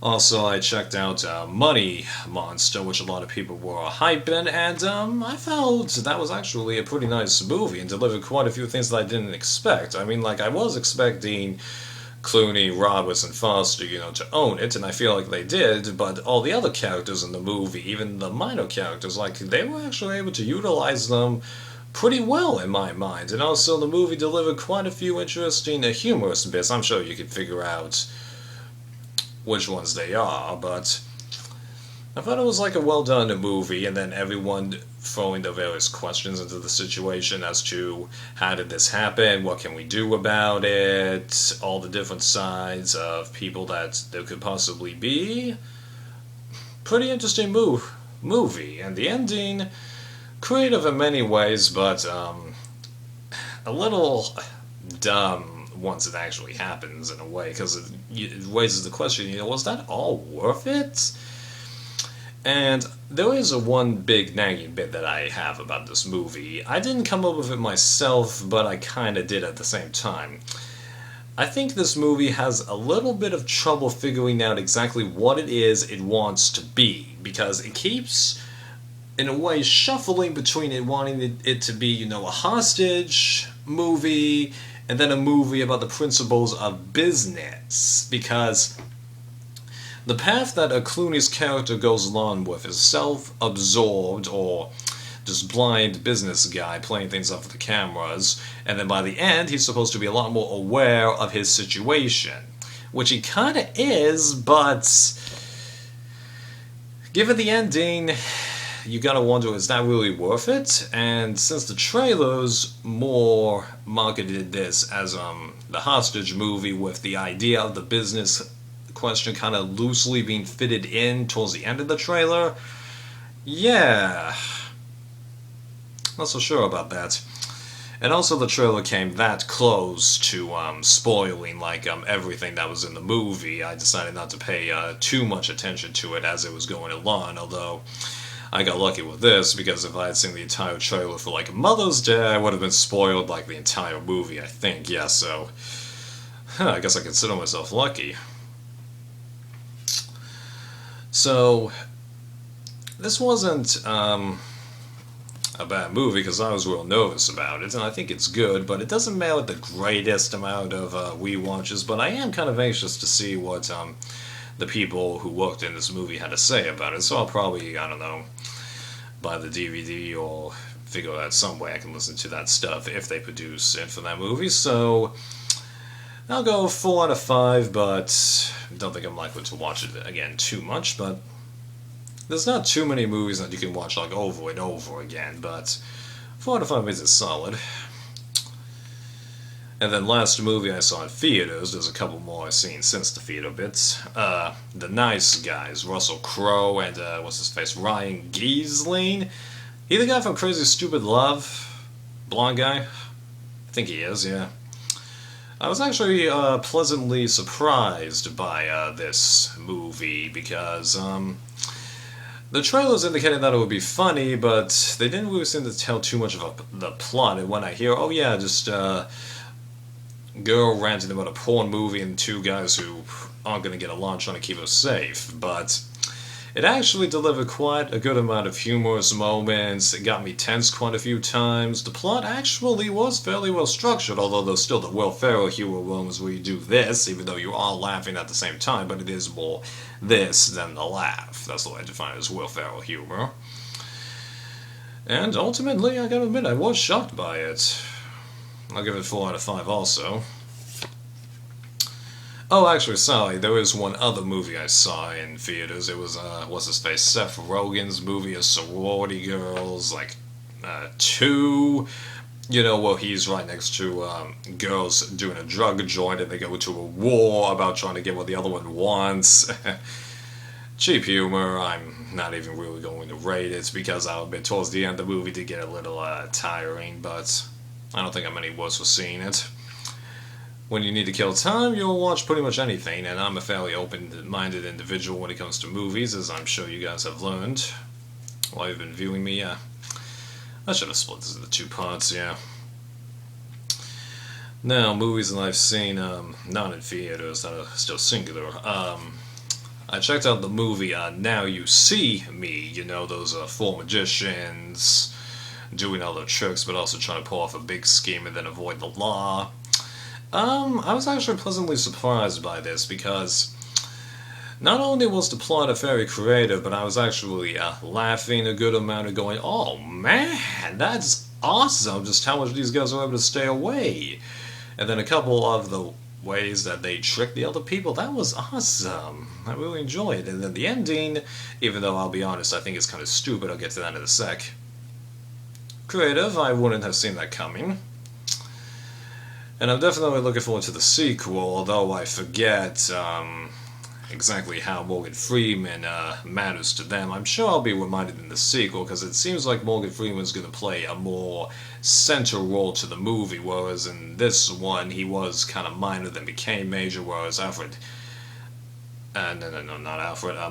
Also, I checked out Money Monster, which a lot of people were hyping, and I felt that was actually a pretty nice movie and delivered quite a few things that I didn't expect. I mean, like, I was expecting Clooney, Roberts, and Foster, to own it, and I feel like they did, but all the other characters in the movie, even the minor characters, like, they were actually able to utilize them pretty well in my mind. And also, the movie delivered quite a few interesting humorous bits. I'm sure you could figure out which ones they are, but I thought it was like a well done movie, and then everyone throwing the various questions into the situation as to how did this happen, what can we do about it, all the different sides of people that there could possibly be. Pretty interesting movie, and the ending, creative in many ways, but a little dumb once it actually happens in a way, because it raises the question, was that all worth it? And there is a one big nagging bit that I have about this movie. I didn't come up with it myself, but I kind of did at the same time. I think this movie has a little bit of trouble figuring out exactly what it is it wants to be, because it keeps, in a way, shuffling between it wanting it to be, a hostage movie and then a movie about the principles of business. Because the path that a Clooney's character goes along with is self-absorbed or just blind business guy playing things up for the cameras, and then by the end he's supposed to be a lot more aware of his situation, which he kind of is, but given the ending, you gotta wonder, is that really worth it? And since the trailers more marketed this as the hostage movie with the idea of the business question kind of loosely being fitted in towards the end of the trailer, yeah, not so sure about that. And also, the trailer came that close to spoiling like everything that was in the movie. I decided not to pay too much attention to it as it was going along. Although I got lucky with this, because if I had seen the entire trailer for like Mother's Day, I would have been spoiled like the entire movie. I think, yeah. So I guess I consider myself lucky. So this wasn't a bad movie, because I was real nervous about it, and I think it's good, but it doesn't merit the greatest amount of rewatches. But I am kind of anxious to see what the people who worked in this movie had to say about it. So I'll probably, I don't know, buy the DVD or figure out some way I can listen to that stuff if they produce it for that movie. So I'll go 4 out of 5, but don't think I'm likely to watch it again too much. But there's not too many movies that you can watch like over and over again, but 4 out of 5 is solid. And then last movie I saw in theaters, there's a couple more I've seen since the theater bits. The Nice Guys, Russell Crowe and what's his face, Ryan Gosling. He the guy from Crazy Stupid Love, blonde guy. I think he is, yeah. I was actually pleasantly surprised by this movie, because the trailers indicated that it would be funny, but they didn't really seem to tell too much of the plot. And when I hear, oh yeah, just girl ranting about a porn movie and two guys who aren't going to get along trying to keep her safe, but it actually delivered quite a good amount of humorous moments. It got me tense quite a few times. The plot actually was fairly well structured, although there's still the Will Ferrell humor moments where you do this, even though you're all laughing at the same time, but it is more this than the laugh. That's the way I define it as Will Ferrell humor. And ultimately, I gotta admit, I was shocked by it. I'll give it 4 out of 5 also. Oh, actually, sorry, there is one other movie I saw in theaters. It was, what's his face, Seth Rogen's movie of sorority girls, like, 2. Where he's right next to girls doing a drug joint and they go into a war about trying to get what the other one wants. Cheap humor. I'm not even really going to rate it, because I'll admit towards the end of the movie did get a little tiring, but I don't think I'm any worse for seeing it. When you need to kill time, you'll watch pretty much anything, and I'm a fairly open-minded individual when it comes to movies, as I'm sure you guys have learned while you've been viewing me. I should have split this into 2 parts, yeah. Now, movies that I've seen not in theaters that are still singular. I checked out the movie Now You See Me, you know, those four magicians doing all their tricks, but also trying to pull off a big scheme and then avoid the law. I was actually pleasantly surprised by this because not only was the plot very creative, but I was actually laughing a good amount and going, oh man, that's awesome, just how much these guys are able to stay away. And then a couple of the ways that they tricked the other people, that was awesome. I really enjoyed it. And then the ending, even though I'll be honest, I think it's kind of stupid, I'll get to that in a sec. Creative, I wouldn't have seen that coming. And I'm definitely looking forward to the sequel, although I forget exactly how Morgan Freeman matters to them. I'm sure I'll be reminded in the sequel, because it seems like Morgan Freeman's going to play a more central role to the movie, whereas in this one he was kind of minor then became major, whereas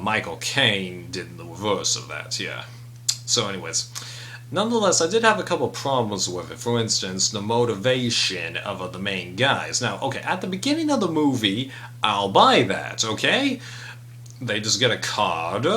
Michael Caine did the reverse of that, yeah. So anyways, nonetheless, I did have a couple problems with it. For instance, the motivation of the main guys. Now, okay, at the beginning of the movie, I'll buy that, okay? They just get a card.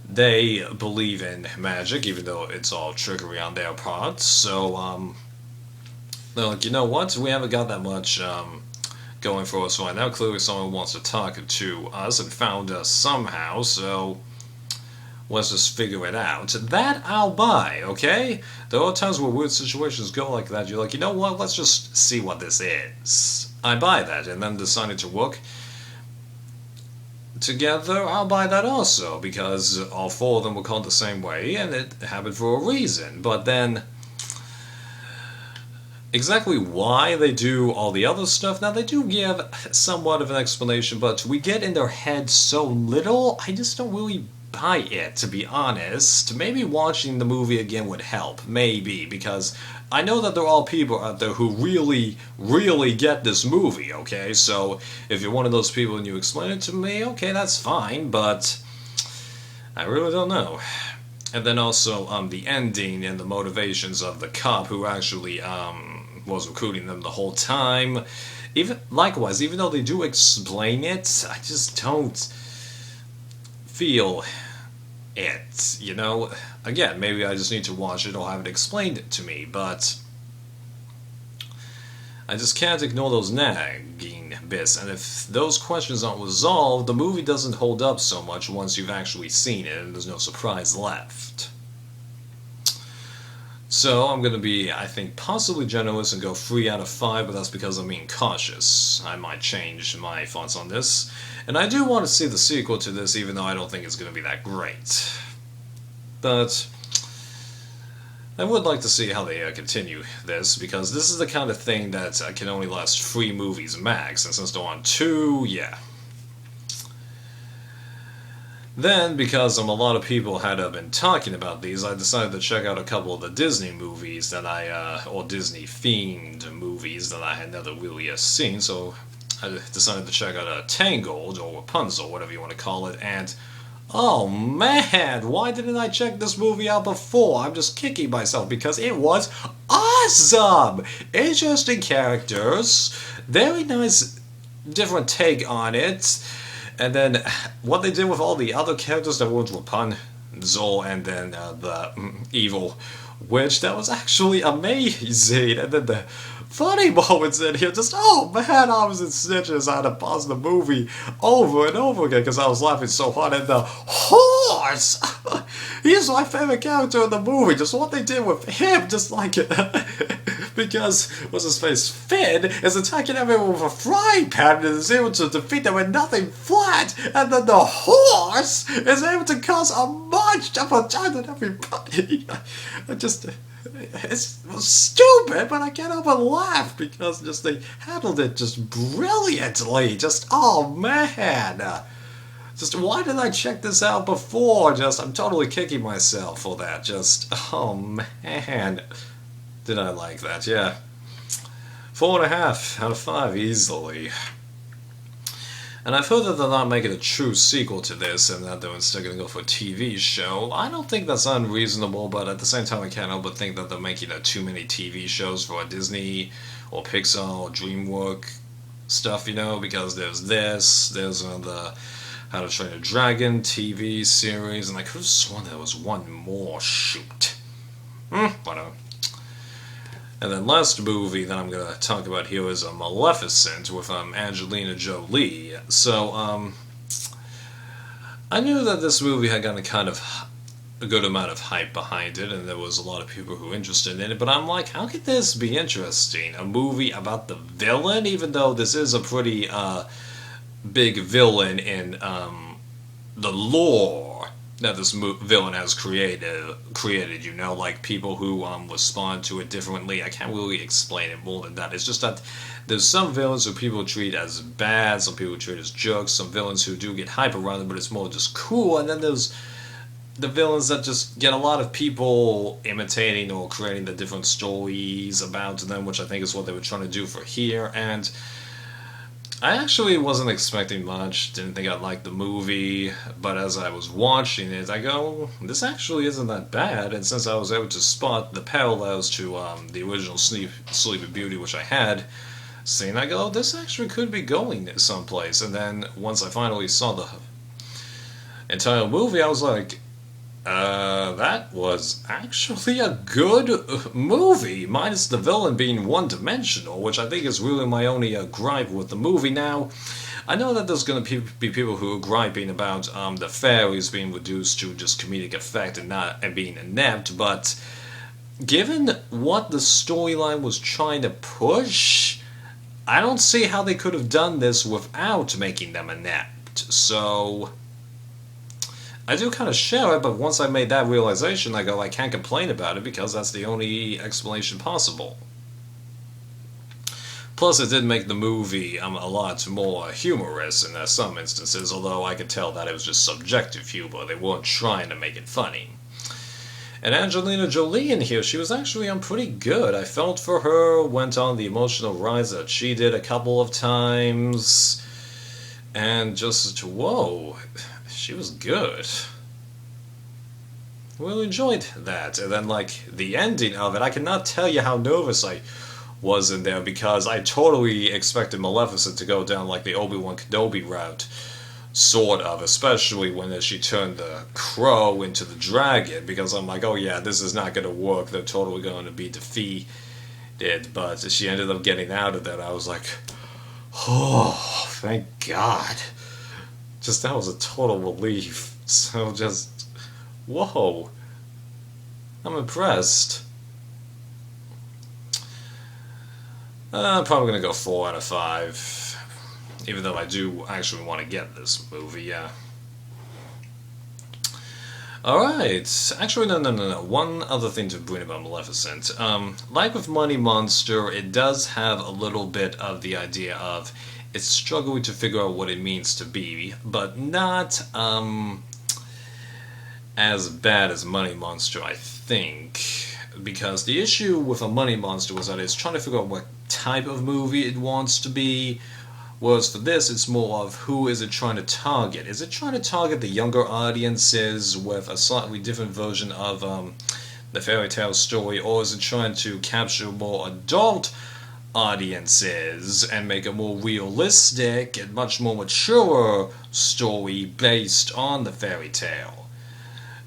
They believe in magic, even though it's all trickery on their part. So, they're like, you know what? We haven't got that much going for us right now. Clearly someone wants to talk to us and found us somehow, so let's just figure it out. That I'll buy, okay? There are times where weird situations go like that. You're like, you know what? Let's just see what this is. I buy that. And then deciding to work together, I'll buy that also, because all four of them were called the same way, and it happened for a reason. But then, exactly why they do all the other stuff, now they do give somewhat of an explanation, but we get in their head so little, I just don't really buy it, to be honest. Maybe watching the movie again would help, maybe, because I know that there are all people out there who really, really get this movie, okay? So, if you're one of those people and you explain it to me, okay, that's fine, but I really don't know. And then also, the ending and the motivations of the cop who actually, was recruiting them the whole time. Likewise, even though they do explain it, I just don't feel it, you know? Again, maybe I just need to watch it or have it explained to me, but I just can't ignore those nagging bits, and if those questions aren't resolved, the movie doesn't hold up so much once you've actually seen it and there's no surprise left. So I'm going to be, I think, possibly generous and go 3 out of 5, but that's because I'm being cautious. I might change my thoughts on this. And I do want to see the sequel to this, even though I don't think it's going to be that great. But I would like to see how they continue this, because this is the kind of thing that can only last 3 movies max, and since they're on 2, yeah. Then, because a lot of people had been talking about these, I decided to check out a couple of the Disney movies that or Disney-themed movies that I had never really seen, so I decided to check out Tangled, or Rapunzel, whatever you want to call it, and oh man, why didn't I check this movie out before? I'm just kicking myself because it was awesome! Interesting characters, very nice different take on it. And then what they did with all the other characters that weren't Rapunzel and then the evil witch, that was actually amazing. And then the funny moments in here, just, oh man, I was in stitches. I had to pause the movie over and over again because I was laughing so hard. And the horse! He's my favorite character in the movie. Just what they did with him, just like because, what's his face, Finn is attacking everyone with a frying pan and is able to defeat them with nothing flat, and then the horse is able to cause a much tougher time than everybody. It's stupid, but I can't help but laugh because just they handled it just brilliantly. Just, oh man. Just, why did I check this out before? Just, I'm totally kicking myself for that. Just, oh man. Did I like that? Yeah. 4.5 out of 5, easily. And I've heard that they're not making a true sequel to this, and that they're instead going to go for a TV show. I don't think that's unreasonable, but at the same time I can't help but think that they're making too many TV shows for Disney, or Pixar, or DreamWorks stuff, you know, because there's this, there's the How to Train a Dragon TV series, and I could have sworn there was one more. Shoot. Whatever. And then last movie that I'm gonna talk about here is Maleficent with Angelina Jolie. So I knew that this movie had gotten kind of a good amount of hype behind it, and there was a lot of people who were interested in it. But I'm like, how could this be interesting? A movie about the villain, even though this is a pretty big villain in the lore that this villain has created, you know, like people who respond to it differently. I can't really explain it more than that. It's just that there's some villains who people treat as bad, some people treat as jerks, some villains who do get hype around them, but it's more just cool, and then there's the villains that just get a lot of people imitating or creating the different stories about them, which I think is what they were trying to do for here. And I actually wasn't expecting much, didn't think I'd like the movie, but as I was watching it, I go, this actually isn't that bad, and since I was able to spot the parallels to the original Sleeping Beauty, which I had seen, I go, this actually could be going someplace. And then once I finally saw the entire movie, I was like, that was actually a good movie, minus the villain being one-dimensional, which I think is really my only gripe with the movie. Now, I know that there's going to be people who are griping about the fairies being reduced to just comedic effect and being inept, but given what the storyline was trying to push, I don't see how they could have done this without making them inept. So I do kind of share it, but once I made that realization, I go, I can't complain about it because that's the only explanation possible. Plus, it did make the movie a lot more humorous in some instances, although I could tell that it was just subjective humor. They weren't trying to make it funny. And Angelina Jolie in here, she was actually pretty good. I felt for her, went on the emotional rise that she did a couple of times, and just, whoa, she was good. Really enjoyed that. And then, like, the ending of it, I cannot tell you how nervous I was in there because I totally expected Maleficent to go down like the Obi-Wan Kenobi route, sort of, especially when she turned the crow into the dragon, because I'm like, oh yeah, this is not going to work, they're totally going to be defeated, but she ended up getting out of that. I was like, oh, thank God. Just, that was a total relief. So just, whoa, I'm impressed. I'm probably going to go 4 out of 5. Even though I do actually want to get this movie, yeah. Alright, actually no. One other thing to bring about Maleficent. Like with Money Monster, it does have a little bit of the idea of it's struggling to figure out what it means to be, but not as bad as Money Monster, I think. Because the issue with a Money Monster was that it's trying to figure out what type of movie it wants to be, whereas for this, it's more of who is it trying to target. Is it trying to target the younger audiences with a slightly different version of the fairy tale story, or is it trying to capture more adult audiences and make a more realistic and much more mature story based on the fairy tale?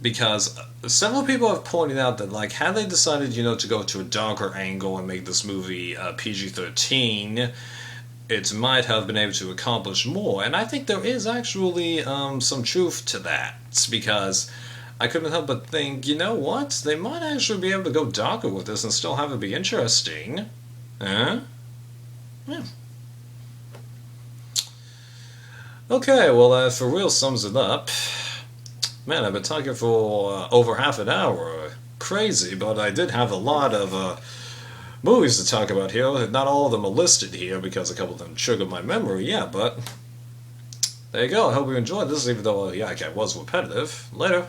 Because several people have pointed out that, like, had they decided, to go to a darker angle and make this movie PG-13, it might have been able to accomplish more. And I think there is actually some truth to that, because I couldn't help but think, you know what? They might actually be able to go darker with this and still have it be interesting. Huh? Yeah. Okay, well, that for real sums it up. Man, I've been talking for over half an hour. Crazy, but I did have a lot of movies to talk about here. Not all of them are listed here because a couple of them triggered my memory, yeah, but there you go. I hope you enjoyed this, even though, yeah, I was repetitive. Later.